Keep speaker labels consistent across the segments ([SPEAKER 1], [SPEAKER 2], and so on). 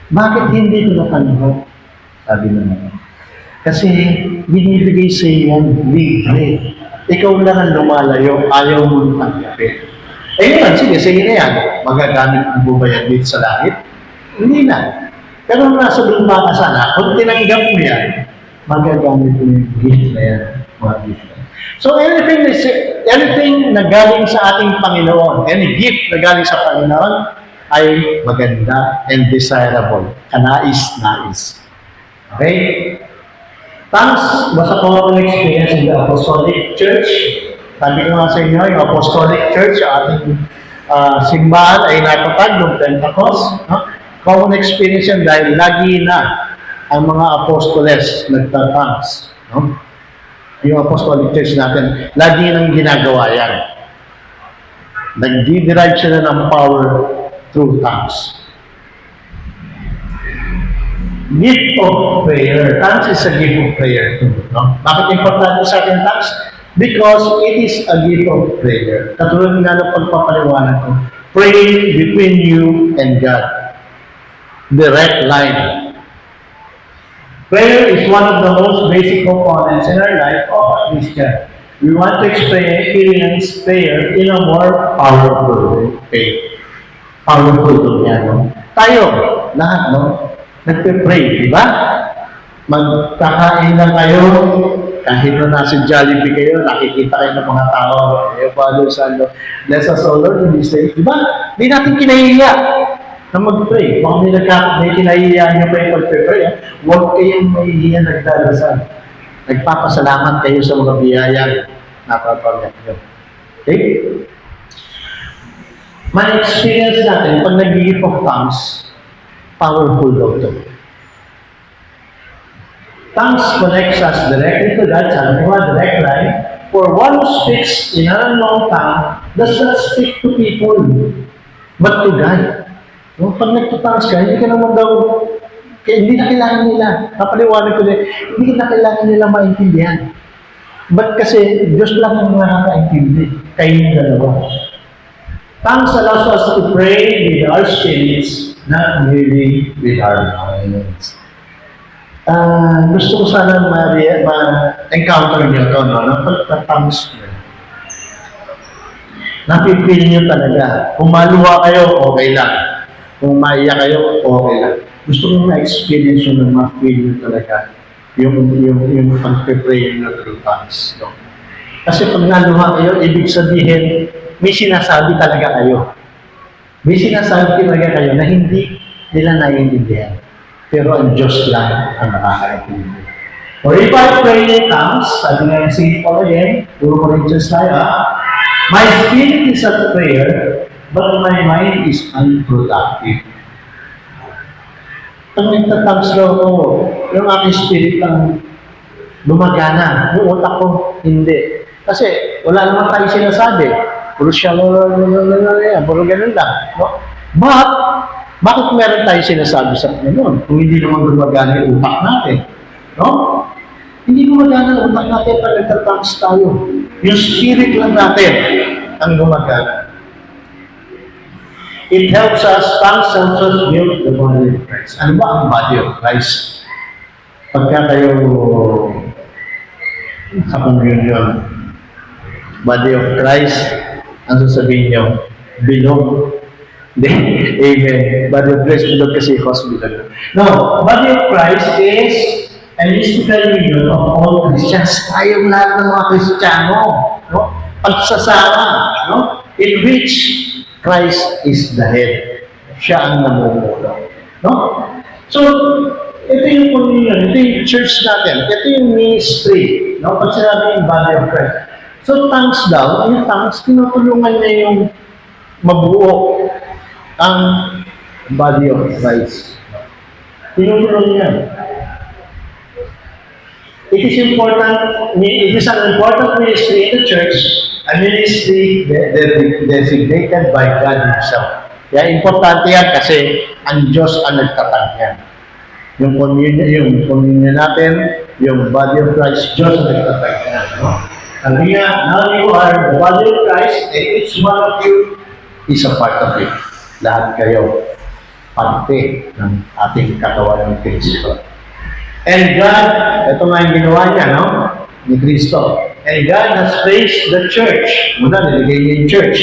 [SPEAKER 1] Bakit hindi ko natanggap? Sabi naman. Kasi binibigay sa iyo yan libre. Ikaw lang ang lumalayo, ayaw mo tanggapin. Eh ngayon, sige na yan. Magagamit ang bubayad dito sa langit? Hindi na. Pero nasa lumba ka sana, kung tinanggap mo yan, magagamit mo yung gift na yan. Mga gift na yan. So anything na galing sa ating Panginoon, any gift na galing sa Panginoon, ay maganda and desirable. Kanais-nais. Okay? Thanks was a common experience in the Apostolic Church. Sabi ko nga sa inyo, yung Apostolic Church, ating simbahan ay natatag ng Pentecost. No? Common experience yan dahil lagi na ang mga apostoles nagtatangs. No? Yung Apostolic Church natin, lagi nang ginagawa yan. Nag-derive sila ng power through tongues. Gift of prayer. Tongues is a gift of prayer. No? Bakit importante sa akin tongues? Because it is a gift of prayer. Katulad nga ng pagpapaliwanag ko, praying between you and God. Direct line. Prayer is one of the most basic components in our life of a Christian. We want to experience prayer in a more powerful way. Powerful to niya, no? Tayo, lahat, no? Nagpe-pray, di ba? Magkakain lang kayo, kahit na nasa Jollibee kayo, nakikita kayo ng mga tao, Father, Son, bless us all, Lord, in this day. Di ba? Hindi natin kinahiya na mag-pray. Baka may kinahiya niyo pa yung pag-pray. Huwag kayong mahihiya nagdarasal. Nagpapasalamat kayo sa mga biyaya na napapagyan niyo. Okay? My experience natin, pag nag-give of tongues, powerful daw ito. Tongues connects us directly to God, sabi mo, direct line. For one who speaks in an unknown tongue does not speak to people, but to God. No, pag nagtutangs ka, hindi ka naman daw, hindi na kailangan nila. Napaliwanag ko din, hindi na kailangan nila maintindihan. But kasi, Diyos lang ang nakakaintindi. Kayo yung dalawa. Tongues allows us to pray with our spirits, not merely with our minds. Gusto ko sana ma-encounter niyo ito, no? Pag-tongues niyo. Napipil niyo talaga. Kung maluwa kayo, okay lang. Kung maiyak kayo, okay lang. Gusto ko ma-experience yun na ma-feel niyo talaga yung pag-pray niyo through tongues. No? Kasi pag naluha kayo, ibig sabihin, may sinasabi talaga kayo. May sinasabi talaga kayo na hindi nila naiintindihan. Pero ang Diyos lang ang nakakaintindi. Or if I pray in tongues, sabi nga yung St. Paul again, 2 Corinthians tayo, my spirit is at prayer, but my mind is unproductive. Pag nagtatangs daw ko, yung aking spirit lang lumagana. Yung utak ko, hindi. Kasi wala naman tayo sinasabi. Puro siya, puro ganun lang. No? But, bakit meron tayo sinasabi sa Panginoon? Kung hindi naman gumagana yung utak natin. No? Hindi gumagana yung utak natin pag nagtatangs tayo. Yung spirit lang natin ang gumagana. It helps us, tongues helps us build the body of Christ. Ano ba ang body of Christ? Pagka kayo sa communion, body of Christ, ang sasabihin nyo, bilog. Amen. Body of Christ, bilog kasi hospital. No, body of Christ is a mystical union of all Christians. Tayong lahat ng mga Kristiyano, no? Pagsasama, no? In which Christ is the head. Siya ang namumuno. No? So, ito yung communion, ito yung church natin, ito yung ministry. No? Pag sinabi yung body of Christ. So, tongues daw, yung tongues, tinutulungan niya yung mabuo ang body of Christ. Tinutulungan niya. It is an important ministry in the church, a ministry designated by God Himself. Kaya importante yan kasi ang Diyos ang nagtatag yan. Yung communion natin, yung body of Christ, Diyos ang nagtatag yan. No? Sabi nga, now you are the body of Christ, and each one of you is a part of it. Lahat kayo, parte ng ating katawan ng Kristo. And God, ito nga yung ginawa niya, no? Ni Kristo. And God has placed the church. Muna, nilagay niya yung church.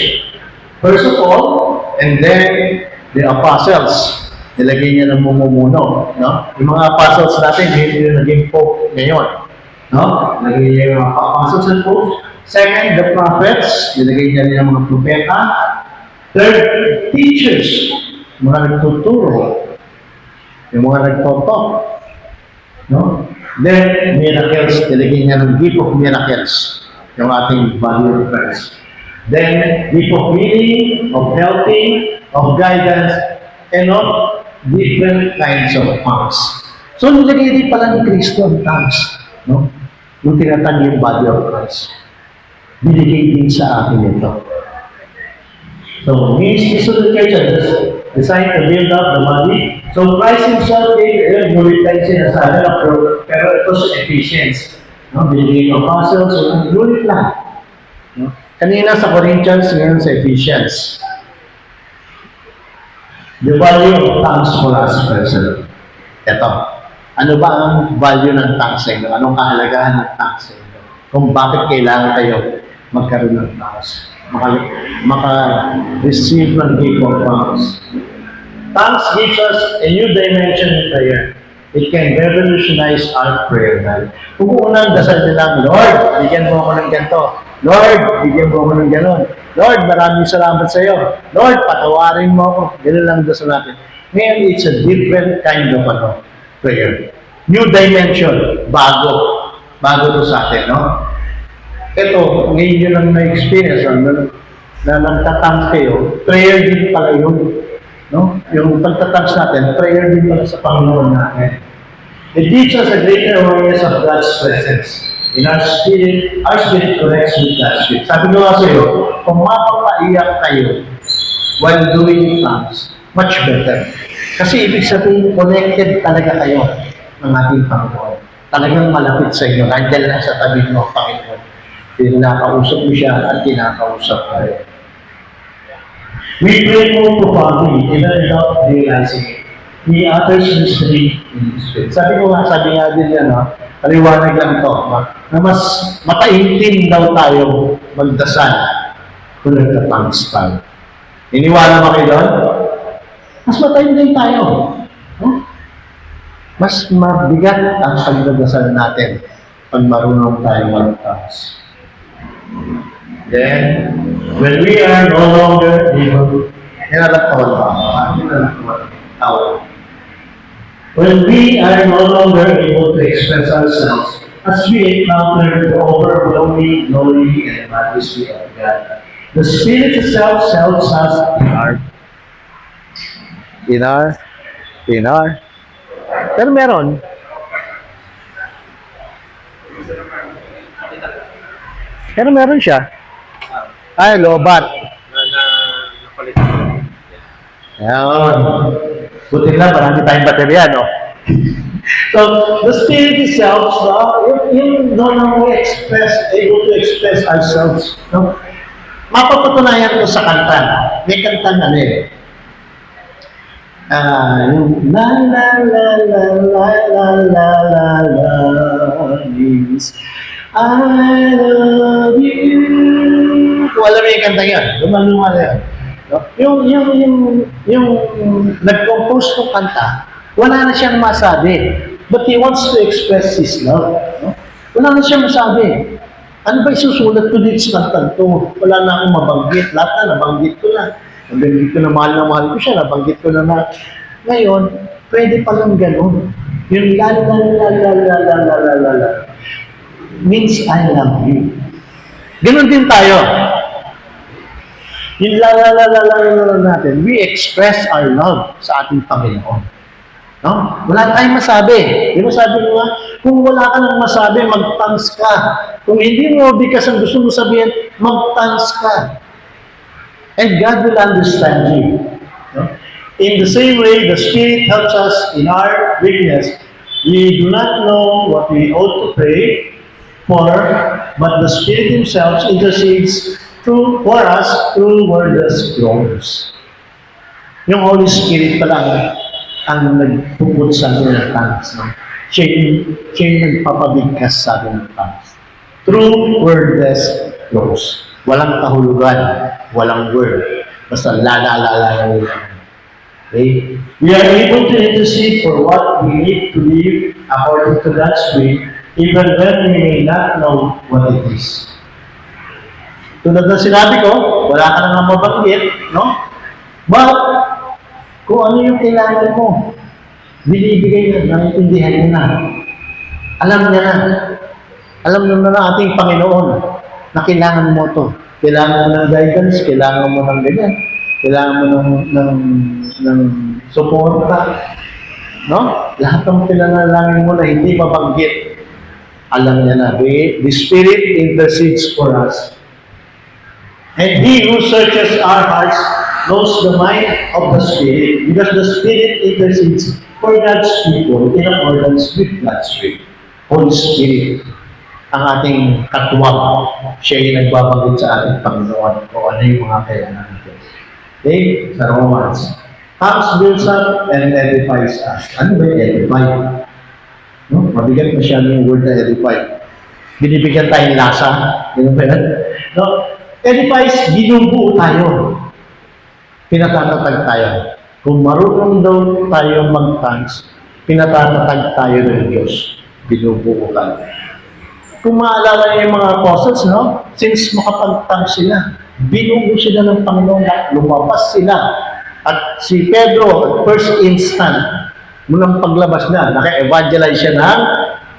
[SPEAKER 1] First of all, and then the apostles. Nilagay niya ng mumumuno. No? Yung mga apostles natin, hindi yung naging pope ngayon. No? Nilagay niya yung mga apostles and popes. Second, the prophets. Nilagay niya yung mga propeta. Third, teachers. Mga nagtuturo. Yung mga nagtotok. No? Then, miracles. Nilagay niya ng gift of miracles. Yung ating value of Christ. Then, gift of healing, of helping, of guidance, and of different kinds of tongues. So, nilagay din pala ni Kristo ang tongues. No? Yung tinatag yung body of Christ. Binigay din sa akin ito. So, His resurrection is designed to build up the body. So, Christ Himself gave glorified siya sa akin, pero ito sa Ephesians. No? Binigay ng apostles, so nag-glorify lang. No? Kanina sa Corinthians, ngayon sa Ephesians. The value of tongues for us personally. Ito. Ano ba ang value ng tongues sa inyo? Anong kahalagahan ng tongues sa inyo? Kung bakit kailangan kayo magkaroon ng tongues? Maka-receive ng gift of tongues. Tongues gives us a new dimension in prayer. It can revolutionize our prayer life. Kung unang dasal nila, Lord, bigyan mo ako ng ganito. Lord, bigyan mo ako ng gano'n. Lord, maraming salamat sa iyo. Lord, patawarin mo ako. Ganun lang dasal natin. Ngayon, it's a different kind of prayer. New dimension. Bago. Bago to sa atin, no? Ito, ngayon yun ang na-experience na nagtatangs kayo, prayer din pala yun. No? Yung pagtatangs natin, prayer din pala sa Panginoon natin. It gives us a greater awareness of God's presence. In our spirit connects with God's spirit. Sabi ko nga sa iyo, kung mapapaiyak kayo while doing tongues, much better. Kasi ibig sabihin, connected talaga kayo ng ating Panginoon. Talagang malapit sa inyo. Nandiyan lang sa tabi mo, Panginoon. Kinakausap mo siya at kinakausap kayo. We pray more profoundly, even without realizing it. He utters mystery in His spirit. Sabi nga din yan, paliwanag lang ito, na mas mataintin daw tayo magdasal kung nagtatangs tayo. Iniwala ba kayo doon? Mas mataintin tayo. Mas mabigat ang pagdadasal natin pag marunong tayo magtangs. Then, when we are no longer able, when we are no longer able to express ourselves as we encounter the overwhelming glory and majesty of God, the Spirit itself helps us pero meron. Pero meron siya. Ay, lobat. Ayan. Buti na, marami tayong baterya, no? So, the Spirit itself, yung no longer able to express ourselves. No? Mapapatunayan ko sa kanta. May kanta na rin. Yung la la la la la la la la la means I love you. Kung alam mo yung kanta yan, lumalunga na yan. No? Yung nag-compose ng kanta, wala na siyang masabi. But he wants to express his love. No? Wala na siyang masabi. Ano ba isusulat ko dito sa kanta to? Wala na akong mabanggit. Lahat na, nabanggit ko na. Nabanggit ko na mahal ko siya. Nabanggit ko na na. Ngayon, pwede palang ganun. Yung la la la la la la la la la la means I love you. Ganun din tayo. Yung la la la la la la natin, we express our love sa ating Panginoon. No? Wala tayong masabi. Di ba sabi mo nga, kung wala ka nang masabi, mag-thanks ka. Kung hindi mo bigas ang gusto mo sabihin, mag-thanks ka. And God will understand you. No? In the same way, the Spirit helps us in our weakness. We do not know what we ought to pray for, but the Spirit Himself intercedes for us through wordless groans. Yung Holy Spirit pala ang nagpuput sa atin ng tongues. No? Siya yung nagpapabigkas sa atin ng tongues. True wordless flows. Walang kahulugan, walang word. Basta la. Okay? We are able to intercede for what we need to live according to God's will, even when we may not know what it is. Tulad ng sinabi ko, wala ka nang mabanggit, no? But, kung ano yung kailangan mo, binibigay na, naiintindihan mo na. Alam niya na. Alam na ating Panginoon na kailangan mo to. Kailangan mo ng guidance, kailangan mo ng ganyan, kailangan mo ng suporta. No? Lahat ng pinanalangin mo na hindi mabanggit, alam niya na. The Spirit intercedes for us. And He who searches our hearts knows the mind of the Spirit, because the Spirit intercedes for God's people in accordance with God's will. Holy Spirit, ang ating katuwang, siya yung nagbabanggit sa ating Panginoon kung ano yung mga kailangan natin. Okay? Sa Romans, tongues builds up and edifies us. Ano ba yung edify? No? Mabigat masyado yung word na edify. Binibigyan tayong lasa. Ganun ba yan? No? Edifies, binubuo tayo. Pinatatatag tayo. Kung marunong daw tayo mag-tongues, pinatatatag tayo ng Diyos. Binubuo tayo. Kung maalala niyo yung mga apostles, no? Since makapag-tongues sila, binubuo sila ng Panginoon at lumabas sila. At si Pedro, first instant, munang paglabas na, naka-evangelize siya ng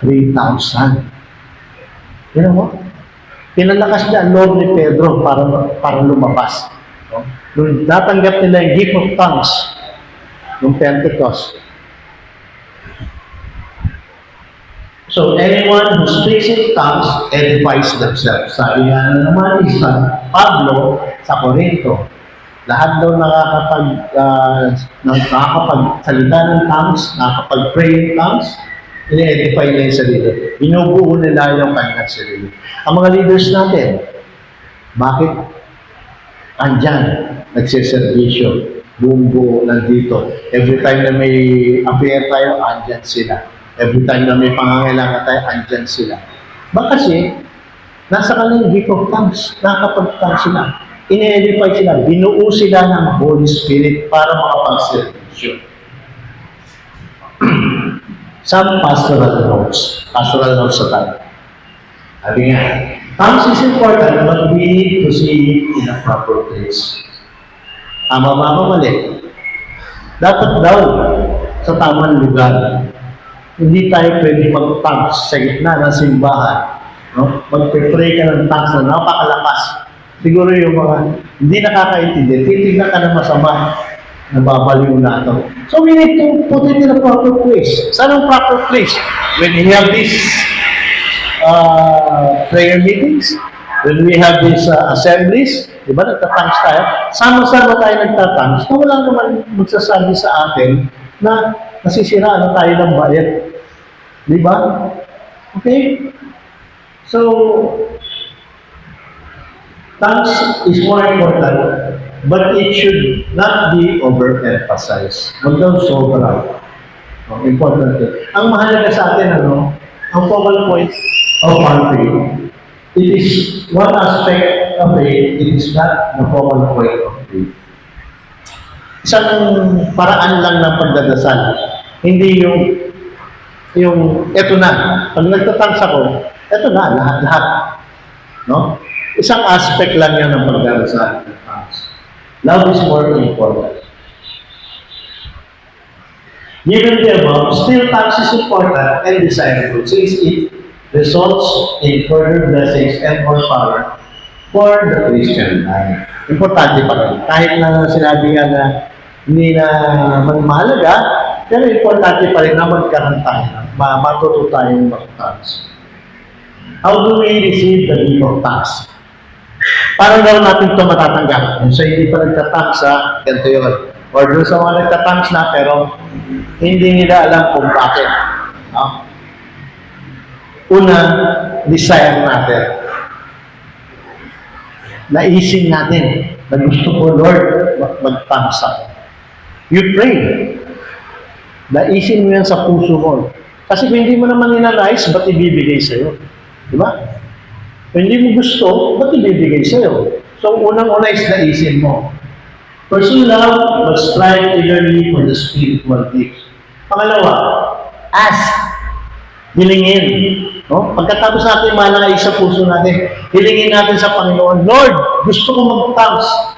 [SPEAKER 1] 3,000. Yan mo? Pinalakas niya ang loob ni Pedro para lumabas. No? Nung natanggap nila yung gift of tongues, nung Pentecost. So, anyone who speaks in tongues edifies themselves. Sabi nga na naman isa, Pablo sa Corinto, lahat daw nakakapagsalita ng tongues, nakakapag-pray in tongues, ini-edify niya yung sarili. Binubuo nila yung kanilang sarili. Ang mga leaders natin, bakit? Andyan, nagsiservisyo, buong buo nandito. Every time na may affair tayo, andyan sila. Every time na may pangangailangan tayo, andyan sila. Bakit kasi, nasa kanilang gift of tongues, nakakapag-tongues sila. Ine-edify sila, binuo sila ng Holy Spirit para makapag-servisyo. Some pastoral notes sa tayo. Sabi nga, tongues is important, but we need to see it in a proper place. Tama ba ako mali? Dapat daw sa tamang lugar. Hindi tayo pwede mag-tongues sa gitna ng simbahan. No? Mag-pray ka ng tongues na napakalakas. Siguro yung mga hindi nakakaintindi, titignan ka na masama, nababaliw na ito. So we need to put it in a proper place. Saan ang proper place? When we have these prayer meetings, when we have these assemblies, di ba, nagtatangs tayo, sama-sama tayo nagtatangs, na wala naman magsasabi sa atin na nasisira na tayo ng bayan. Di ba? Okay? So, tongues is more important, but it should not be overemphasized. Huwag daw sobra. Important yun. Ang mahalaga sa atin, ang focal point of our faith. It is one aspect of faith, it is not the focal point of faith. Isang paraan lang ng pagdadasal. Hindi yung eto na. Pag nagtatangs ako, eto na, lahat-lahat. No? Isang aspect lang yan ng pagdadasal. Love is more important. Given the above, still tongues is important and desirable since it results in further blessings and more power for the Christian life. Importante pa rin. Kahit na sinabi nga na hindi na mahalaga, pero importante pa rin na magkaroon tayo. Matuto tayong mag-tongues. How do we receive the gift of tongues? Parang daw natin ito matatanggap. Kung sa hindi pa nagtatangs, ganito yun. Or doon sa mga nagtatangs na, pero hindi nila alam kung bakit. No? Una, desire natin. Naisin natin na gusto ko, Lord, mag-tangs ako. You pray. Daisin mo yan sa puso mo. Kasi kung hindi mo naman ninanais, ba't ibibigay sa'yo? Di ba? Kung hindi mo gusto, ba't ibibigay sa'yo? So, unang-una is naisin mo. Pursue love, but strive eagerly for the spiritual gifts. Pangalawa, ask. Hilingin. No? Pagkatapos natin malangay sa puso natin, hilingin natin sa Panginoon, Lord, gusto ko mag-thanks.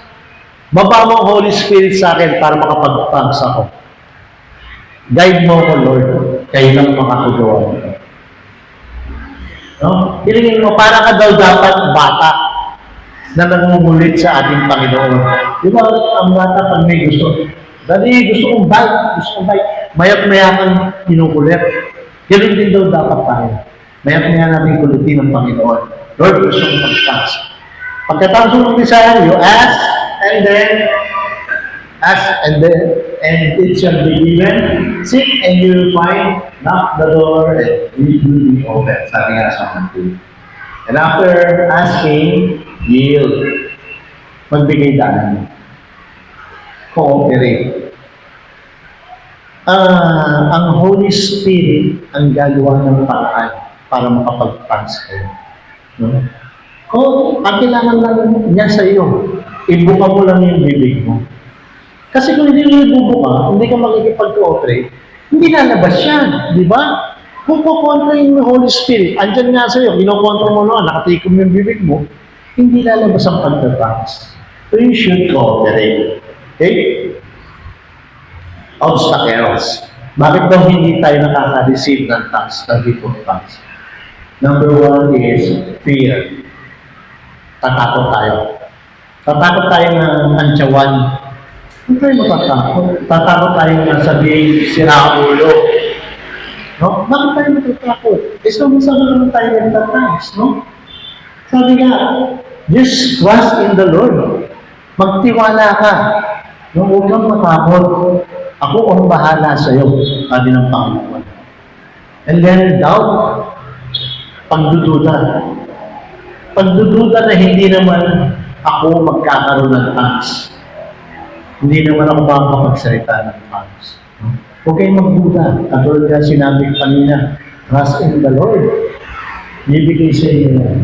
[SPEAKER 1] Baba mo ang Holy Spirit sa akin para makapag-thanks ako. Guide mo ako, Lord. Kayo lang makakagawa nito. No? Hilingin mo, para ka daw dapat bata na nangungulit sa ating Panginoon. Di ba, ang bata pag may gusto, Dali, gusto kong bike. Mayat-maya kang kinukulit. Ganun din daw dapat tayo. Mayat-maya natin kulitin ng Panginoon. Lord, gusto kong mag-thanks. Pagkatapos ng desire, you ask, and it shall be given. Seek and you will find. Knock the door and it will be open. Sabi nga sa mga. And after asking, yield. Magbigay daan. Cooperate. Ang Holy Spirit ang gagawa ng paraan para makapag-thanks kayo. No? Kung ang kailangan lang niya sa iyo, ibuka mo lang yung bibig mo. Kasi kung hindi mo ibubuka, hindi ka makikipag-cooperate, hindi lalabas yan, di ba? Kung kukontrain mo yung Holy Spirit, andyan nga sa iyo, kinokontra mo lang, nakatikom yung bibig mo, hindi lalabas ang pagtatapos. So you should cooperate. Okay? Obstacles. Bakit daw hindi tayo nakaka-receive ng thanks, ng gift of thanks? Number one is fear. Tatakot tayo. Tatakot tayo ng antyawan. Hindi tayo matatakot. Tatakot tayo na sabihin, sira ulo. No? Bakit tayo matatakot? Saan naman tayo nagtathanks, no? Sabi nga, just trust in the Lord. Magtiwala ka. No, huwag kang matakot. Ako ang bahala sa iyo, sabi ng Panginoon. And then, doubt. Pagdududa. Pagdududa na hindi naman ako magkakaroon ng thanks. Hindi naman ako makakapagsalita ng thanks. No? Huwag kayong magduda. Katulad na sinabi kanina, trust in the Lord. Bibigay sa inyo yan.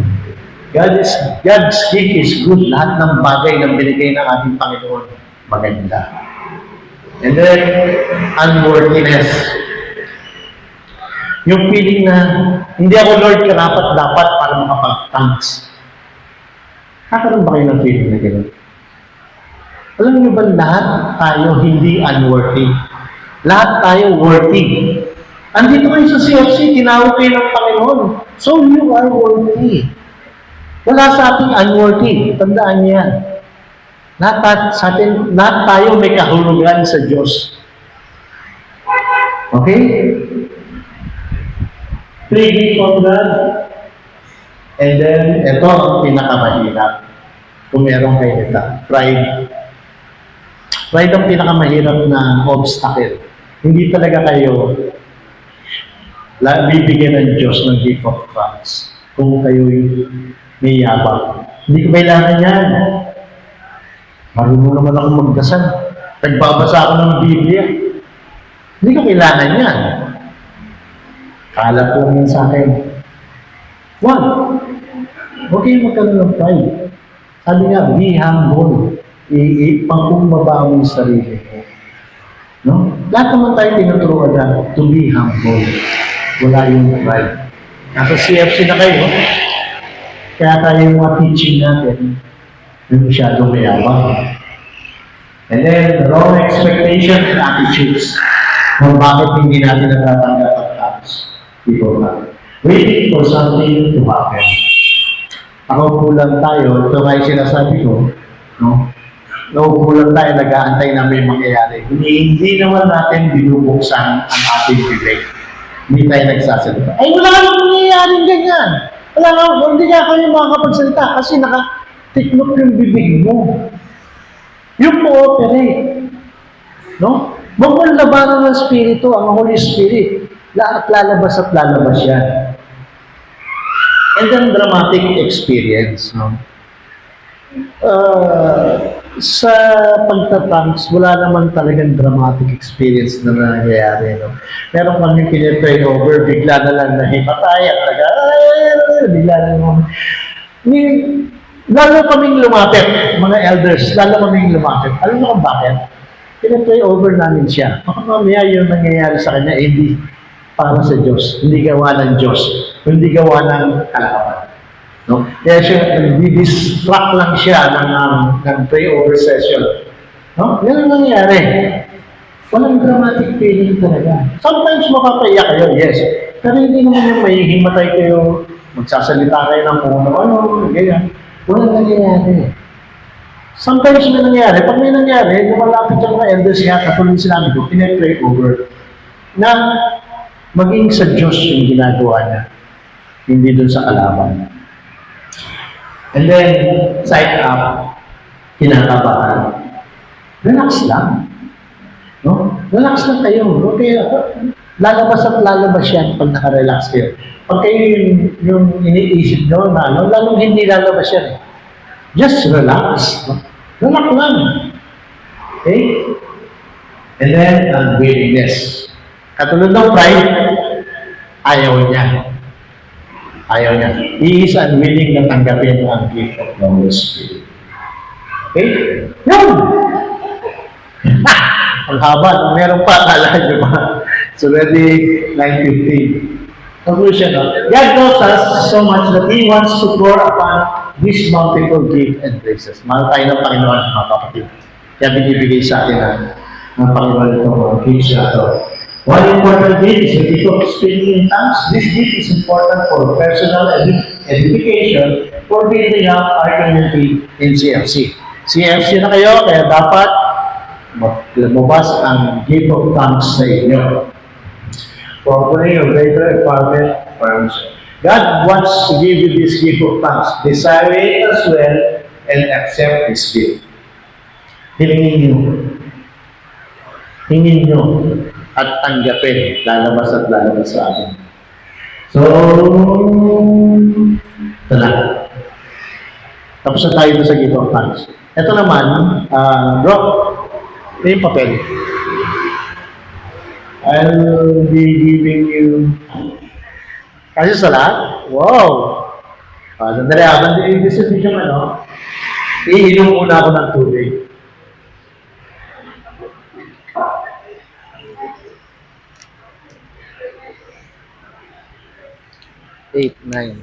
[SPEAKER 1] God's gift is good. Lahat ng bagay na binigay ng ating Panginoon, maganda. And then, unworthiness. Yung feeling na, hindi ako Lord karapat-dapat para makapag-thanks. Kakaroon ba kayo ng feeling na gano'n? Alam niyo ba lahat tayo hindi unworthy? Lahat tayo worthy. Andito kayo sa CFC, tinawag kayo ng Panginoon. So you are worthy. Wala sa ating unworthy. Tandaan niyo yan. Lahat tayo may kahulugan sa Diyos. Okay? Pleading on God. And then, ito ang pinakamahirap. Kung meron kayo ito. Pride. Pride ang pinakamahirap na obstacle. Hindi talaga kayo bibigyan ng Diyos ng gift of thanks. Kung kayo may yabang. Hindi ko kailangan yan. Marunong naman ako magdasal. Nagbabasa ako ng Biblia. Hindi ko kailangan yan. Kala po yan sa akin. One, huwag kayong magkaroon ng pride. Sabi nga, be humble. Pangkumbaba mo yung sarili mo. No? Lahat naman tayo tinuturuan na to be humble. Wala yung pride. Nasa CFC na kayo. Kaya tayo yung mga teaching natin, yung masyadong mayabang. And then, wrong expectations and attitudes. Kung bakit hindi natin natatanggap ang thanks. People na. Waiting for something to happen. Nakaupo lang tayo, ito nga yung sinasabi ko, no? Nakaupo lang tayo, nag-aantay na may mangyayari. Hindi naman natin binubuksan ang ating bibig. Hindi tayo nagsasalita. Ay, wala kang mangyayaring ganyan. Hindi ka kayo makakapagsalita kasi nakatiklop yung bibig mo. Yung cooperate. No? Huwag mo labanan ng Espiritu, ang Holy Spirit. Lalabas at lalabas yan. And then dramatic experience. No? Sa pagtatanks, wala naman talagang dramatic experience na nangyayari. No? Meron kami pinipray over, bigla na lang nahimatay at bigla na lang. Lalo kaming lumapit, mga elders, lalo kaming lumapit. Alam mo kung bakit? Pinipray over namin siya. Baka mamaya yung nangyayari sa kanya, hindi para sa Diyos, hindi gawa ng Diyos, hindi gawa ng kalakapan. No? Kaya siya, nag-distract lang siya ng pray-over session. No? Yan ang nangyayari. Walang dramatic feeling talaga. Sometimes mapapaiyak kayo, yes. Pero hindi naman yung mahihimatay kayo, magsasalita kayo ng kung ano, ganyan. Walang nangyayari. Sometimes may nangyayari. Pag may nangyayari, lumalapit yung mga elders nga, katulad sinabi ko, pinag-pray over na maging sa Diyos yung ginagawa niya. Hindi dun sa kalaban. And then, side up, kinakabahan. Relax lang. No? Relax lang kayo. Okay, lalabas at lalabas yan pag nakarelax kayo. Pag kayo yung iniisip nyo na ano, lalong hindi lalabas yan. Just relax. No? Relax lang. Okay? And then, unwillingness. Katulad ng pride, ayaw niya. Ayaw niya. He is unwilling na tanggapin ang gift of the Holy Spirit. Okay? Yun! Ang haba. Meron pa. Kala niyo ba? So, ready? 9:15. Conclusion, no? God knows us so much that He wants to pour upon this bountiful gift and graces. Mahal tayo ng Panginoon, mga kapatid. Kaya binibigay sa atin ng Panginoon itong mga gifts na ito. One important gift is the gift of speaking in tongues. This gift is important for personal edification for building up our community in CFC. CFC na kayo, kaya dapat lumabas ang gift of tongues sa inyo. For opening of greater empowerment firms. God wants to give you this gift of tongues. Desire it as well and accept this gift. Hilingin nyo. Hingin nyo. At tanggapin, lalabas at lalabas sa atin. So, ito na. Tapos na tayo sa gift of thanks. Ito naman, bro, ito yung papel. I'll be giving you, kasi sa lahat, wow! Sandali, habang i-distribute yung ano, iinom muna ako ng tubig. 8, 9.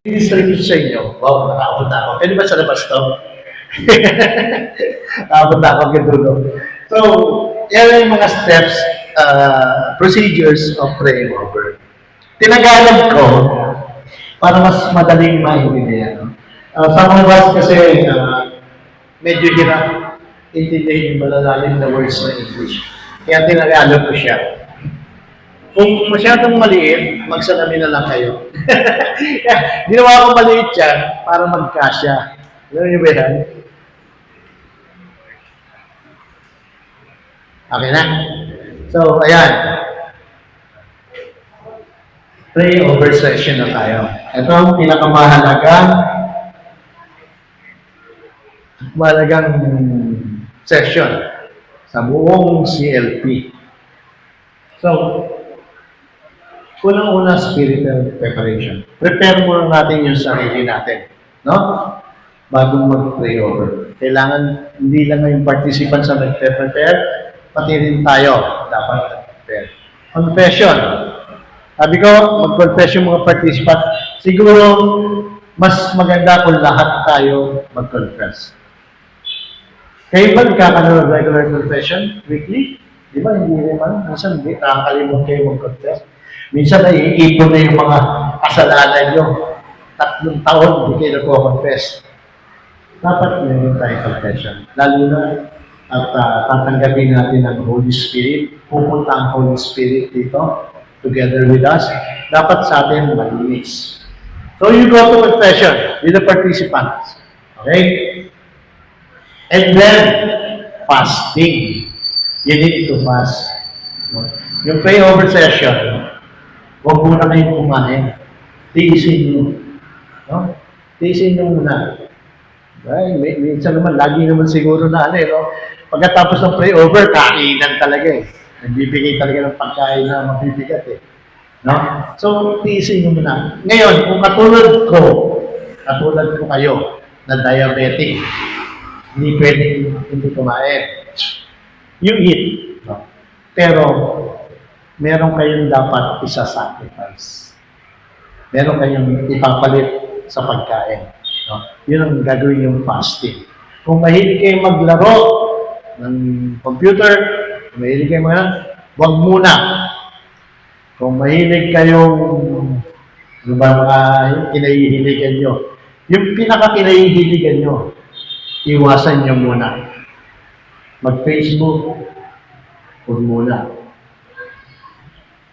[SPEAKER 1] I-distribute sa inyo. Wow, nakaabot na ako. Pwede ba sa labas to? Nakaabot na ako gano'n. So, yan yung mga steps, procedures of praying over. Tinagalog ko para mas madaling maintindihan. Some of us kasi medyo hirap intindihin yung malalalim na words na English. Kaya tinagalog ko siya. Kung masyadong maliit, magsalamin na lang kayo. Ginawa ko maliit yan para magkasya. Alam niyo ba yan? Okay na? So, ayan. Pray over session na tayo. Ito ang mahalagang session sa buong CLP. So, unang-una, spiritual preparation. Prepare muna natin yung sarili natin. No? Bago mag-pray over. Kailangan, hindi lang yung participants na nag-prepare, pati rin tayo dapat prepare. Confession. Sabi ko, mag-confess yung mga participants. Siguro, mas maganda kung lahat tayo mag-confess. Kayo ba nagkakaroon ng regular confession? Weekly? Di ba? Hindi naman. Minsan, nakakalimot kayo mag-confess. Minsan, naiipon na yung mga kasalanan nyo. 3 taon, hindi kayo nagko-confess. Dapat meron tayong confession. Lalo na, at tatanggapin natin ang Holy Spirit. Pupunta ang Holy Spirit dito, together with us. Dapat sa atin malinis. So, you go to confession with the participants. Okay? And then, fasting. You need to fast. No? Yung pray over session, huwag muna kayong kumain. Tiisin nyo. No? Tiisin nyo muna. Ay, minsan naman, lagi naman siguro na no? Pagkatapos ng pray over, kainan talaga eh. Nagbibigay talaga ng pagkain na mabibigat eh. No? So, tiisin nyo muna. Ngayon, kung katulad ko kayo, na diabetic, hindi pwedeng hindi kumain. You eat. No? Pero, meron kayong dapat isa-sacrifice. Meron kayong ipapalit sa pagkain. No? Yun ang gagawin yung fasting. Kung mahilig kayo maglaro ng computer, kung mahilig kayo wag muna. Kung mahilig kayong mga kinahihiligan nyo, yung pinaka-kinahihiligan nyo, iwasan nyo muna. Mag-Facebook, huwag muna.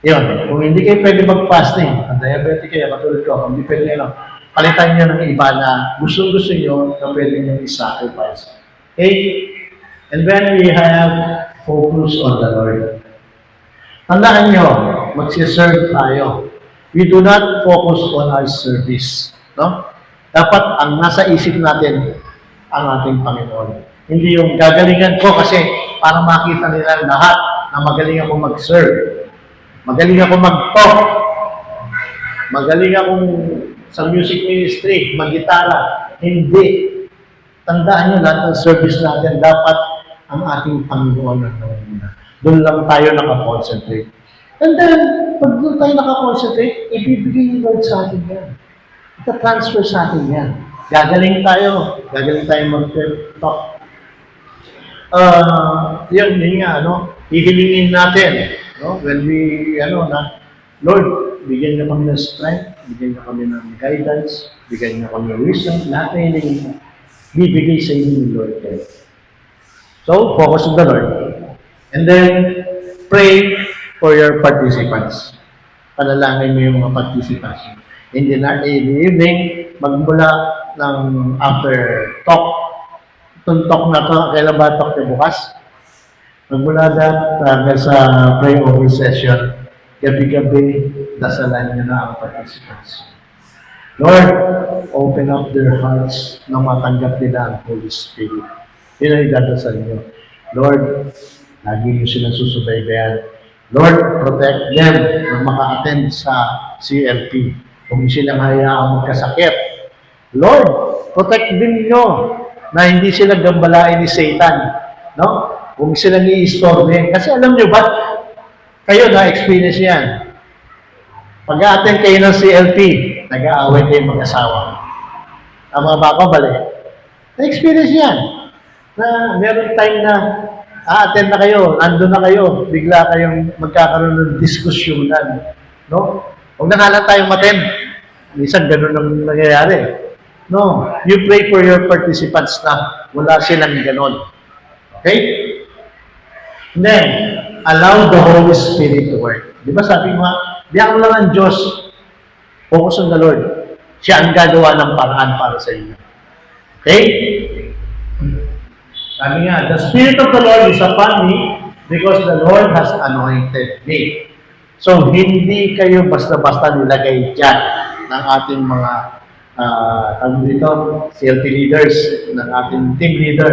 [SPEAKER 1] Yun, kung hindi kayo pwede mag-fasting, ang diabetic kayo, katulad ko, hindi pwede palitan nyo ng iba na gusto nyo na pwede nyo i-sacrifice. Okay? And then we have focus on the Lord. Tandaan nyo, magsiserve tayo. We do not focus on our service. No? Dapat ang nasa isip natin ang ating Panginoon. Hindi yung gagalingan ko kasi para makita nila lahat na magaling ako mag-serve. Magaling ako mag-talk. Magaling akong sa music ministry, mag-gitara. Hindi. Tandaan nyo lahat ng service natin, dapat ang ating Panginoon ang nangunguna. Doon lang tayo nakakonsentrate. And then, pag doon tayo nakakonsentrate, ibibigay ni Lord sa atin yan. Ita-transfer sa atin yan. Gagaling tayo mag-talk. Yun nga, hihilingin natin, when we, Lord, bigyan niyo kami ng strength, bigyan niyo kami ng guidance, bigyan niyo kami ng wisdom, lahat na hilingin mo, bibigay sa inyo ni Lord. So, focus on the Lord. And then, pray for your participants. Panalangin mo yung mga participants. In the evening, magmula ng after talk, itong talk na to, kailan ba talk na bukas? Magmula hanggang sa pray over session, gabi-gabi, dasalan niyo na ang participants. Lord, open up their hearts na matanggap nila ang Holy Spirit. Yun ang idadasal niyo. Lord, lagi niyo silang susubaybayan. Lord, protect them na maka-attend sa CLP. Huwag niyo silang hayaang magkasakit. Lord, protect din niyo na hindi sila gambalain ni Satan. No? Huwag silang i-istorbe. Kasi alam niyo ba, kayo na-experience yan. Pag-attend kayo ng CLP, nag-aaway kayo mag-asawa. Tama ba ako, bali? Na-experience yan. Na meron time na a-attend na kayo, nandun na kayo, bigla kayong magkakaroon ng diskusyonan. No? Huwag na nga lang tayong attend. Minsan ganun ang nangyayari. No, you pray for your participants na wala silang ganon. Okay? And then, allow the Holy Spirit to work. Di ba sabi mo, diyan mo lang ang Diyos, focus on the Lord. Siya ang gagawa ng paraan para sa inyo. Okay? Sabi nga, the Spirit of the Lord is upon me because the Lord has anointed me. So, hindi kayo basta-basta nilagay dyan ng ating mga dito, CLP leaders, ng ating team leader.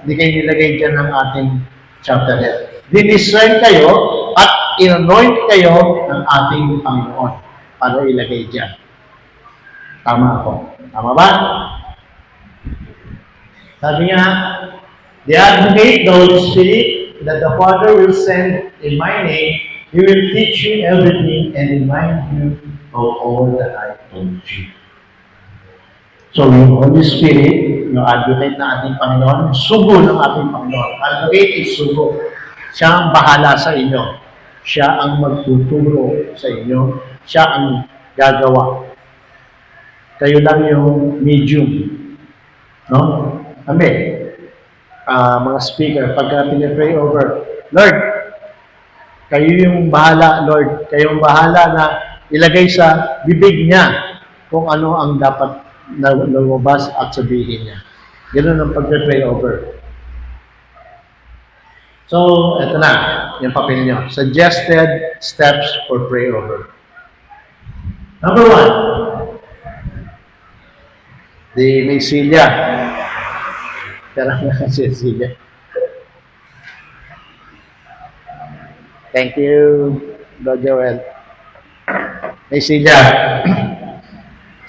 [SPEAKER 1] Hindi kayo nilagay dyan ng ating chapter head. Diniscern kayo at in-anoint kayo ng ating Panginoon para ilagay dyan. Tama ako. Tama ba? Sabi nga, the advocate, the Holy Spirit, that the Father will send in my name, He will teach you everything and remind you of all that I told you. So, yung Holy Spirit, yung advocate na ating Panginoon, sugo ng ating Panginoon. Advocate is sugo. Siya ang bahala sa inyo. Siya ang magtuturo sa inyo. Siya ang gagawa. Kayo lang yung medium. No? Kami, mga speaker, pagka pinipray over, Lord, kayo yung bahala, Lord. Kayo yung bahala na ilagay sa bibig niya kung ano ang dapat na lumabas at sabihin niya. Ganun ang pag-pray over. So, eto na, yung papel nyo. Suggested steps for pray over. Number one, di may silya. Pero nga si silya. Thank you, Lord Joel. May silya.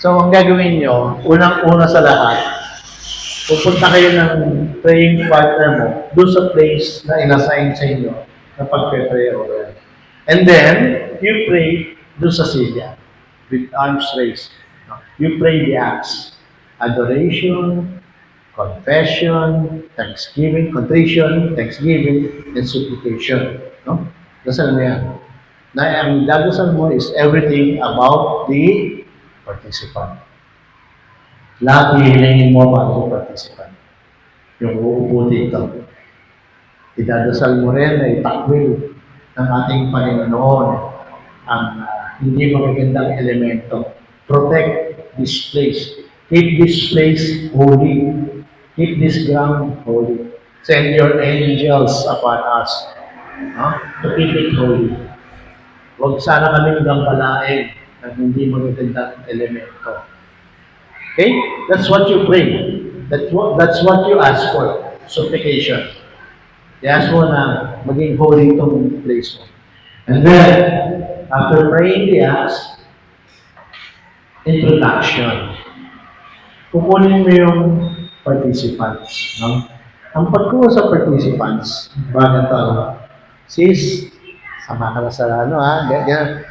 [SPEAKER 1] So, ang gagawin nyo, unang-una sa lahat, pupunta kayo ng praying partner mo doon sa place na inassign sa inyo na pagpe-pray over. And then, you pray doon sa silya with arms raised. You pray the acts. Adoration, confession, thanksgiving, contrition, thanksgiving, and supplication. No? Dasal mo yan. Na ang dadasal mo is everything about the participant. Lahat hihilingin mo para sa participant. Yung uupo dito. Idadasal mo rin na itakwil ng ating Panginoon ang hindi magagandang elemento. Protect this place. Keep this place holy. Keep this ground holy. Send your angels upon us to keep it holy. Huwag sana kaming gampalain ng hindi magagandang elemento. Okay? That's what you pray. That's what you ask for. Supplication. I-ask mo na maging holy itong place mo. And then, after praying the acts, introduction. Kukunin mo yung participants. No? Ang pagkuha sa participants, baga ito, sis, sama ka na sa ganyan,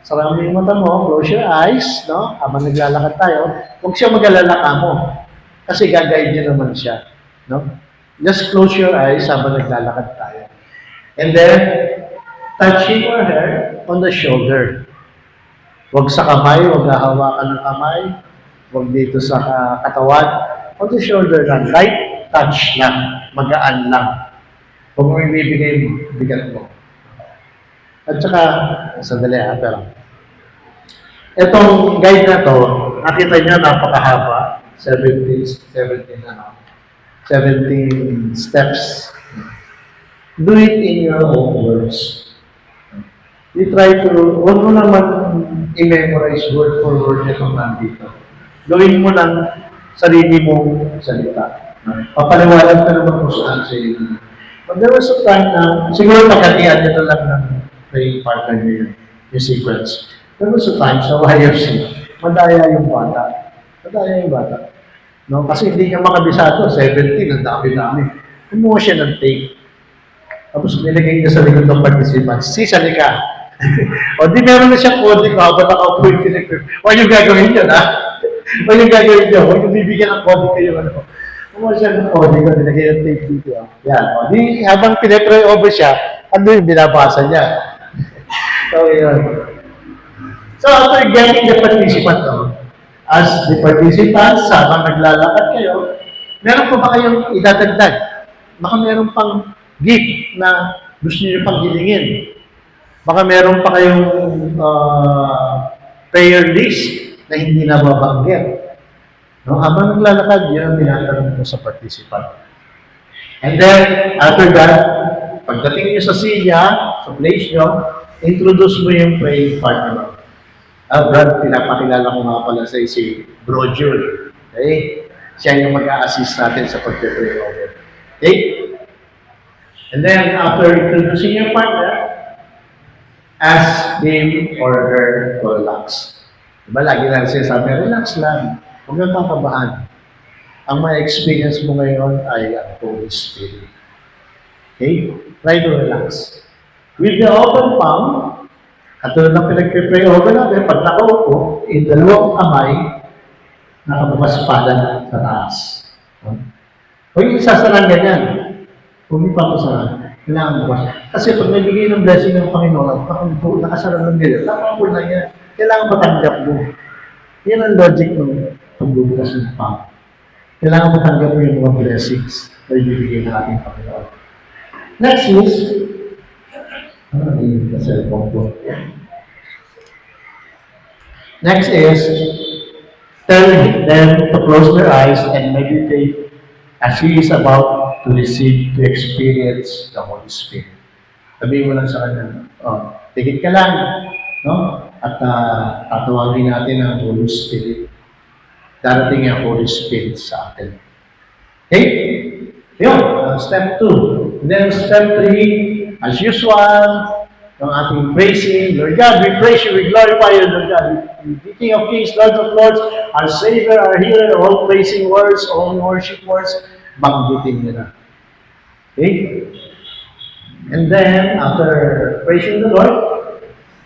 [SPEAKER 1] sarang mo yung mata mo, close your eyes, no? Habang naglalakad tayo, huwag siya mag-alala ka mo. Kasi gagayad niya naman siya, no? Just close your eyes habang naglalakad tayo. And then, touching your hair on the shoulder. Huwag sa kamay, huwag hahawakan ng kamay, huwag dito sa katawan. On the shoulder lang, light touch lang, magaan lang. Huwag mo ibibigay bigat mo. At saka, sandali pero itong guide na to, nakita niyo napakahaba, 17 steps. Do it in your own words. You try to, huwag mo naman i-memorize word for word itong nandito. Gawin mo lang sarili mong salita. Papaliwanag ka naman kung saan sa iyo. But there was a time na, siguro pagkatian nyo lang ng praying partner nyo yung sequence. There was a time sa YFC, madaya yung bata. No? Kasi hindi niya makabisado, 17, ang dami-dami. Kumuha siya ng tape. Tapos nilagay niya sa likod ng participants. Sali ka. O di meron na siyang coding habang nakaupo yung tinignan. Huwag yung gagawin yun, ha? Huwag yung gagawin yun. Huwag yung bibigyan ng coding kayo. Kumuha siya ng coding ko, nilagay yung tape dito. Yan. O di habang pinipray over siya, ano yung binabasa niya? So, yun. So, after getting the participant, as the participants, habang naglalakad kayo, meron pa ba kayong idadagdag? Baka meron pang gift na gusto niyo pang hilingin. Baka meron pa kayong prayer list na hindi nababanggit. No? Habang naglalakad, yun ang tinatanong mo sa participant. And then, after that, pagdating niyo sa silya, sa place niyo, introduce mo yung praying partner. Brad, pinapakilala ko nga pala sa si Bro Jul. Okay? Siya yung mag-a-assist natin sa pag-pray over. Okay? And then, after introducing your partner, ask him or her to relax. Diba, lagi lang siya sabi, relax lang. Huwag kang kakabahan. Ang may experience mo ngayon ay ang Holy Spirit. Okay? Try to relax. With the open palm, katulad ng pinag-pray over natin, pag nakaupo, yung dalawang kamay, nakabukas-pada sa taas. Huwag yung isasaran ganyan. Huwag yung papasaran. Kailangan bukas. Kasi pag nagbigay ng blessing ng Panginoon, nakasara ng ganyan, nakapul na yan. Kailangan matanggap mo. Yan ang logic ng pagbubukas ng palm. Kailangan matanggap mo yung mga blessings na ibibigay ng ating Panginoon. Next is, next is, tell them to close their eyes and meditate as he is about to receive, to experience the Holy Spirit. Sabihin mo lang sa kanya, tigit ka lang, no? At tatawagin natin ang Holy Spirit. Darating ang Holy Spirit sa atin. Okay? Yun, step 2. Then step 3, as usual, ng ating praising, Lord God, we praise you, we glorify you, Lord God. The King of Kings, Lord of Lords, our Savior, our Healer, all praising words, all worship words, banggitin niyo na. Okay? And then, after praising the Lord,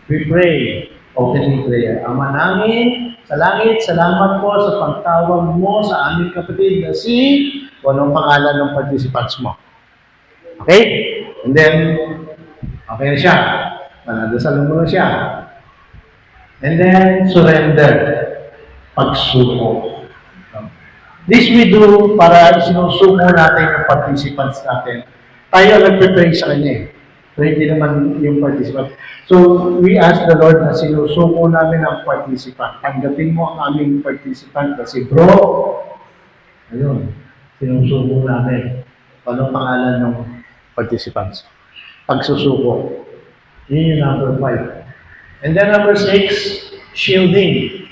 [SPEAKER 1] we pray, opening prayer. Ama namin, sa langit, salamat po sa pagtawag mo sa aming kapatid na si, kung anong pangalan ng participants mo. Okay? And then, okay na siya. Manadasal mo na siya. And then, surrender. Pagsuko. This we do para sinusuko natin yung participants natin. Tayo nagpe-pray sa kanya eh. So, hindi naman yung participant. So, we ask the Lord na sinusuko namin ang participant. Tanggapin mo ang aming participant kasi bro, ayun, sinusuko namin. Anong pangalan ng participants? Pagsusuko. Yun yung number 5. And then number 6, shielding.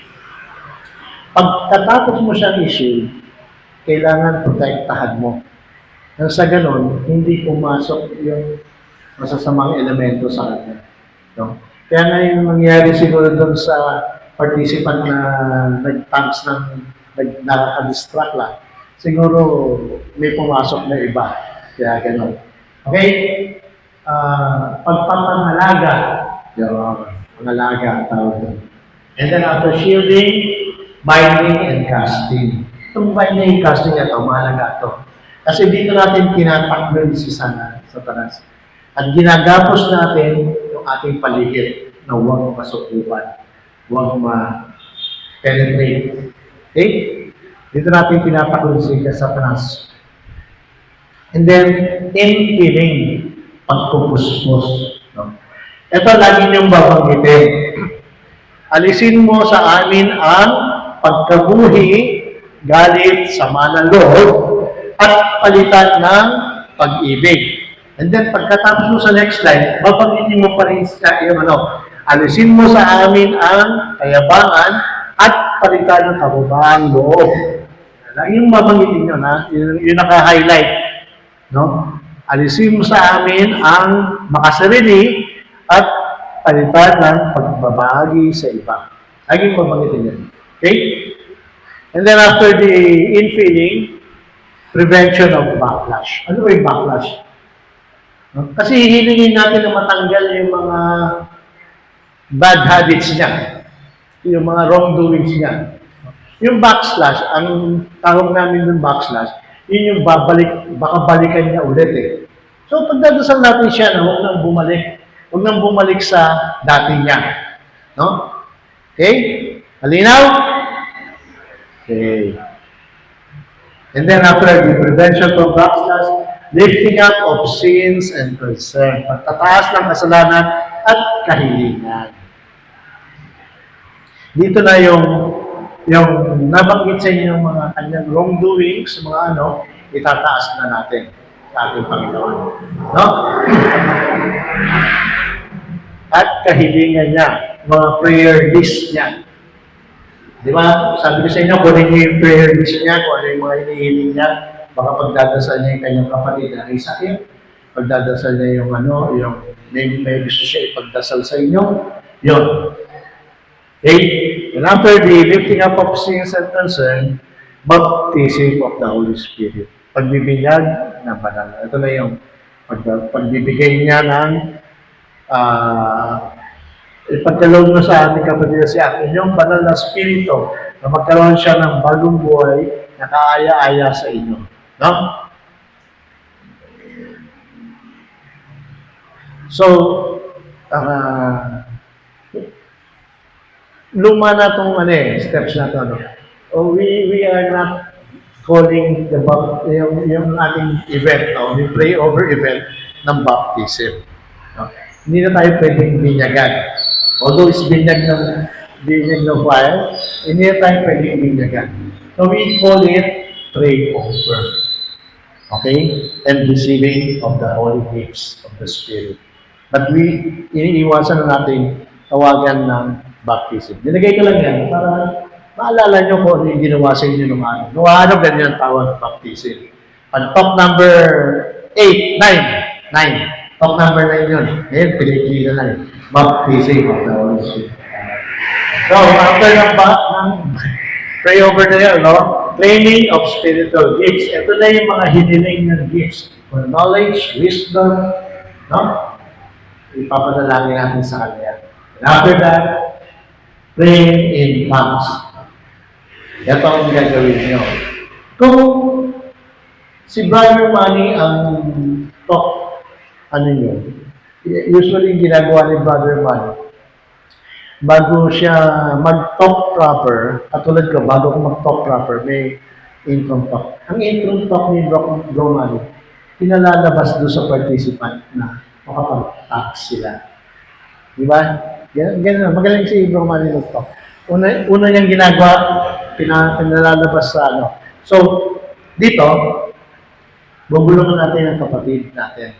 [SPEAKER 1] Pagkatapos mo siyang i-shield, kailangan protektahan mo. Nang sa ganon, hindi pumasok yung masasamang elemento sa kanya. No? Kaya nga yung nangyari siguro doon sa participant na nag-tanks ng nakaka-distract lang, siguro may pumasok na iba. Kaya ganon. Okay? Pagpapangalaga. Pangalaga ang tawag doon. And then after shielding, binding and casting. Itong binding and casting ito, mahalaga ito. Kasi dito natin tinatakbo si Satanas. At ginagapos natin yung ating paligid na huwag masukupan, huwag ma-penetrate. Okay? Dito natin tinatakbo si Satanas. And then, infilling, pagpupuspos. No? Ito lagi niyong babanggitin. Alisin mo sa amin ang pagkabuhi, galit, sama ng loob, at palitan ng pag-ibig. And then, pagkatapos mo sa next slide, babanggitin mo pa rin sa yung alisin mo sa amin ang kayabangan at palitan ng kababaang loob. Yung babanggitin nyo na, yung naka-highlight. No? Alisin mo sa amin ang makasarili at palitan ng pagbabahagi sa iba. Laging babanggitin yan. Okay? And then after the infilling, prevention of backlash. Ano ba yung backlash? No? Kasi hihilingin natin na matanggal yung mga bad habits niya. Yung mga wrongdoings niya. Yung backslash, ang tawag namin ng backslash, yun yung baka balikan niya ulit eh. So pagdadasal natin siya na huwag nang bumalik sa dati niya. No? Okay? Malinaw? Okay. And then after the prevention from backslash, lifting up of sins and concern. Pagtataas ng kasalanan at kahilingan. Dito na yung nabanggit sa inyo yung mga kanyang wrongdoings, mga itataas na natin sa ating Panginoon. No? At kahilingan niya, mga prayer list niya. Di ba? Sabi ko sa inyo, kunin niyo yung prayer list niya, kung ano yung mga hinihiling niya, baka pagdadasal niya yung kanyang kapatid na may sakit, pagdadasal niya yung yung may gusto siya ipagdasal sa inyo, yun. Okay? And after the lifting up of sins and concern, baptism of the Holy Spirit. Pagbibinyag na banal. Ito na yung pagbibigay niya ng ipagkaloob mo sa ating kapatid si akin, yung banal na spirito na magkaroon siya ng bagong buhay na kaaya-aya sa inyo. No? So, luma na itong steps na ito. No? We are not calling yung ating event, yung pray over event ng baptism. No? Hindi na tayo pwedeng binyagan. Although it's binyag ng fire, hindi na tayo pwedeng binyagan. So we call it pray over. Okay? And receiving of the holy gifts of the Spirit. But iniiwasan na natin tawagan ng baptism. Nilagay ko lang yan para maalala nyo kung ano yung ginawa sa inyo nung ano. Nung ano, ganyan tawag baptism. Pag top number 8, 9. Top number 9 yun. Ngayon, pinigli na lang. Baptism of the Holy Spirit. So, after ng pray over there, Lord, training of spiritual gifts. Ito na yung mga hiniling ng gifts. For knowledge, wisdom, no? Ipapadalangin natin sa Kanya. And after that, praying in tongues. Ito ang gagawin nyo. Kung si Brother Manny ang talk, ano nyo, usually ginagawa ni Brother Manny, bago siya mag-talk proper, katulad ko, bago ko mag-talk proper, may intro talk. Ang intro talk ni Bro Manny, pinalalabas doon sa participant na makapag-talk sila. Di ba? Ganun, magaling si Bro Manny mag-talk. Una niyang ginagawa, pinalalabas sa ano. So, dito, bubulungan natin ang kapatid natin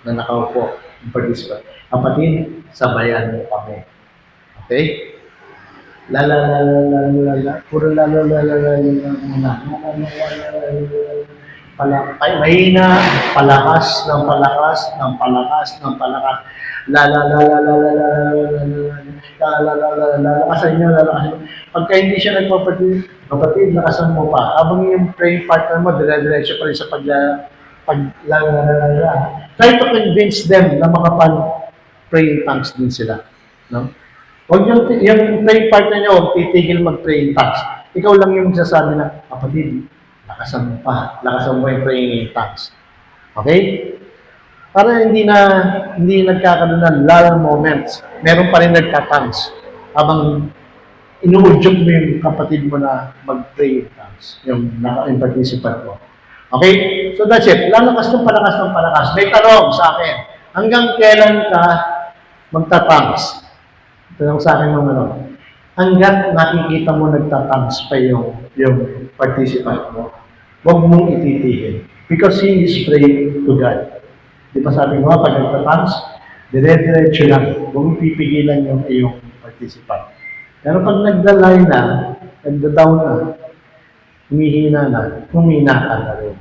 [SPEAKER 1] na nakaupo, yung participant. Kapatid, sabayan mo kami. Okay? Puro mahina, palakas ng palakas. Lalakasan nyo. Pagka hindi siya nagpapatid, kapatid, lakasan mo pa. Habang yung praying partner mo, dire-diretso pa rin sa Try to convince them na makapag-pray in tongues din sila. No? Huwag yung praying partner nyo, huwag titigil mag-pray in tongues. Ikaw lang yung sasabi na, kapatid, lakasan mo pa. Lakasan mo yung praying in tongues. Okay? Para hindi nagkakaroon ng lull moments. Meron pa rin nagka-tongues. Habang inuudyok mo yung kapatid mo na mag-pray in tongues. Yung participant mo. Okay? So that's it. Lalakas ng palakas. May tanong sa akin. Hanggang kailan ka magta-tongues? Tanong sa akin ng ano. Hanggang nakikita mo nagta-tongues pa yung participant mo. Huwag mong ititigil. Because he is praying to God. Di ba sabi mo, pag nagta-tongues, dire-diretso lang. Huwag mong pipigilan yung iyong participant. Pero pag nagdalay na, nagda-down na, humihina ka na rin.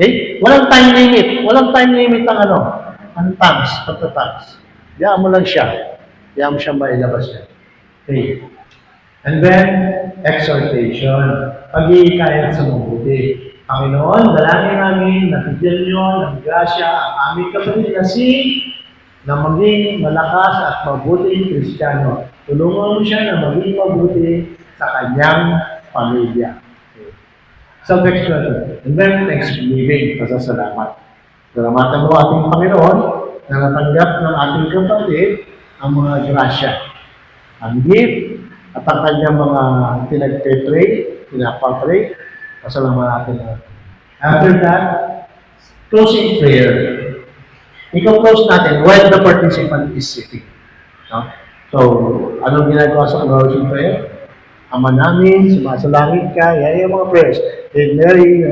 [SPEAKER 1] Okay? Walang time limit. Walang time limit ang ano, ang tongues, pagta-tongues. Diyan mo lang siya. Diyan mo siya mailabas niya. Okay. And then, exhortation. Pag-iikayan sa mabuti. Panginoon, dalangin namin, natigyan nyo ng grasya ang aming kapatid na na maging malakas at mabuting Kristiyano. Tulungan mo siya na maging mabuti sa kanyang pamilya. Okay. Self-exhortation. And then, thanksgiving. Pasasalamat. Salamatan mo ating Panginoon na natanggap ng ating kapatid ang mga grasya, ang gift, at ang kanyang mga pinagpe-pray, pinapapray, pasalamatan natin. After that, closing prayer. Ika-close natin when the participant is sitting. No? So, anong ginagawa sa closing prayer? Ama namin, sumasalangit ka, yan yung mga prayers. Hail Mary,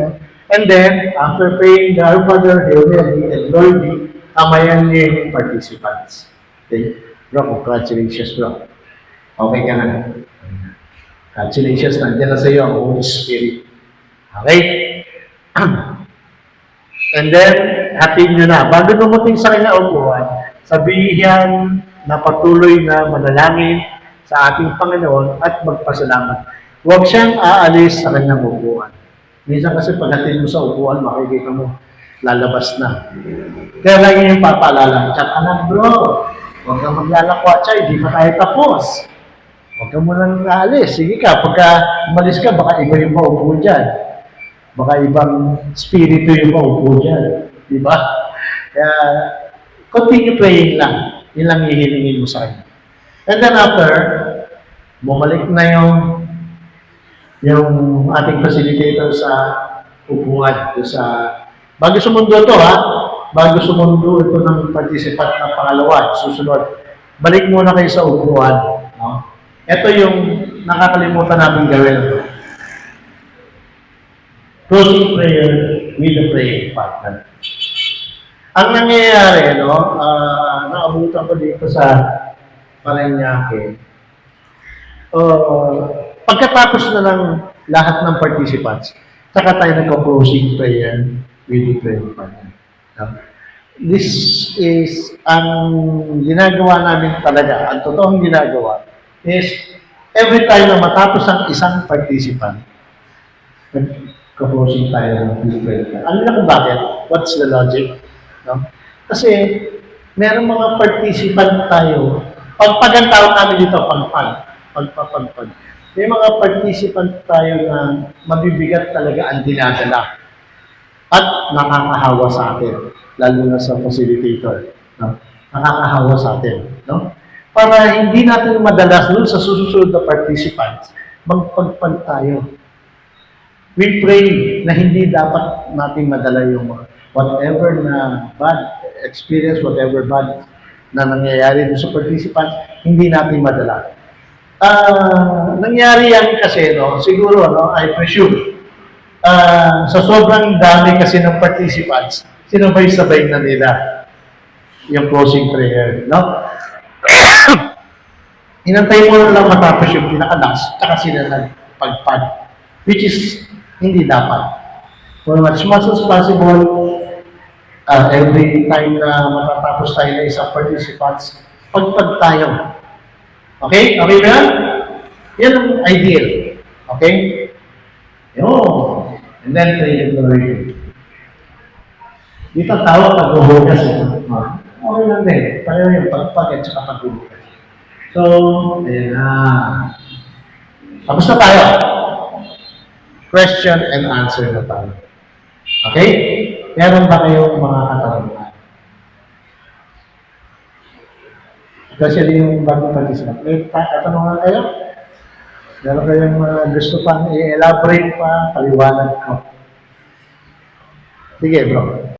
[SPEAKER 1] and then, after praying the Our Father, Hail Mary, and Lord be, tamayan niya yung participants. Okay? Bro, congratulations, bro. Okay ka na. Congratulations, nandiyan na sa iyo ang Holy Spirit. Okay? And then, hatiin nyo na. Bago dumating sa kanya upuan, sabihin na patuloy na manalangin sa ating Panginoon at magpasalamat. Huwag siyang aalis sa kanyang upuan. Minsan kasi pagdating mo sa upuan, makikita mo, lalabas na. Kaya lang yung papaalala. Chat anak bro, huwag kang maglalakwatsa, hindi pa tayo tapos. Huwag ka munang aalis. Sige ka, pagka umalis ka, baka iba yung maupo dyan. Baka ibang spirito yung maupo dyan. Diba? Kaya, continue praying lang. Yun lang hihilingin mo sa kanya. And then after, bumalik na yung ating facilitator sa upuan. Bago sumundo ito bago sumundo ito ng participant na pangalawa, susunod, balik muna kayo sa upuan. No? Ito yung nakakalimutan natin gawin. Closing prayer with the praying partner. Ang nangyayari, no, naabutan ko dito sa Parañaque, pagkatapos na ng lahat ng participants, saka tayo nagko-closing prayer with the praying partner. No? This is, ang ginagawa namin talaga, ang totoong ginagawa, is every time na matapos ang isang participant, nagko-closing tayo ng with the praying partner. Alam na kung bakit? What's the logic? No? Kasi, merong mga participant tayo, pagpag ang tawag namin dito, pagpag. May mga participant tayo na mabibigat talaga ang dinadala at nakakahawa sa atin, lalo na sa facilitator. No? Nakakahawa sa atin. No? Para hindi natin madalas doon sa susunod na participants, magpagpag tayo. We pray na hindi dapat natin madala yung whatever na bad experience, whatever bad na nangyayari doon sa participants, hindi natin madala. Nangyari yan kasi, no, siguro, no, I presume, sa sobrang dami kasi ng participants, sinabay-sabay na nila yung closing prayer, no? Inantay mo na lang matapos yung pinaka-last, tsaka sila nagpagpag, which is hindi dapat. For as much as possible, every time na matatapos tayo na isang participants, pagpag tayo. Okay? Okay ba yan? Yan ang ideal. Okay? Yun. And then, pray and glory. Dito tawag pag-uhugas. Okay lang din. Pareho yung pagpag at saka pag-uhugas. So, ayan na. Tapos na tayo. Question and answer na tayo. Okay? Meron ba kayong mga katanungan? Kasi yung bagong participant. May katanungan kayo? Meron kayong gusto pang i-elaborate pa, paliwanag ko. Sige, bro.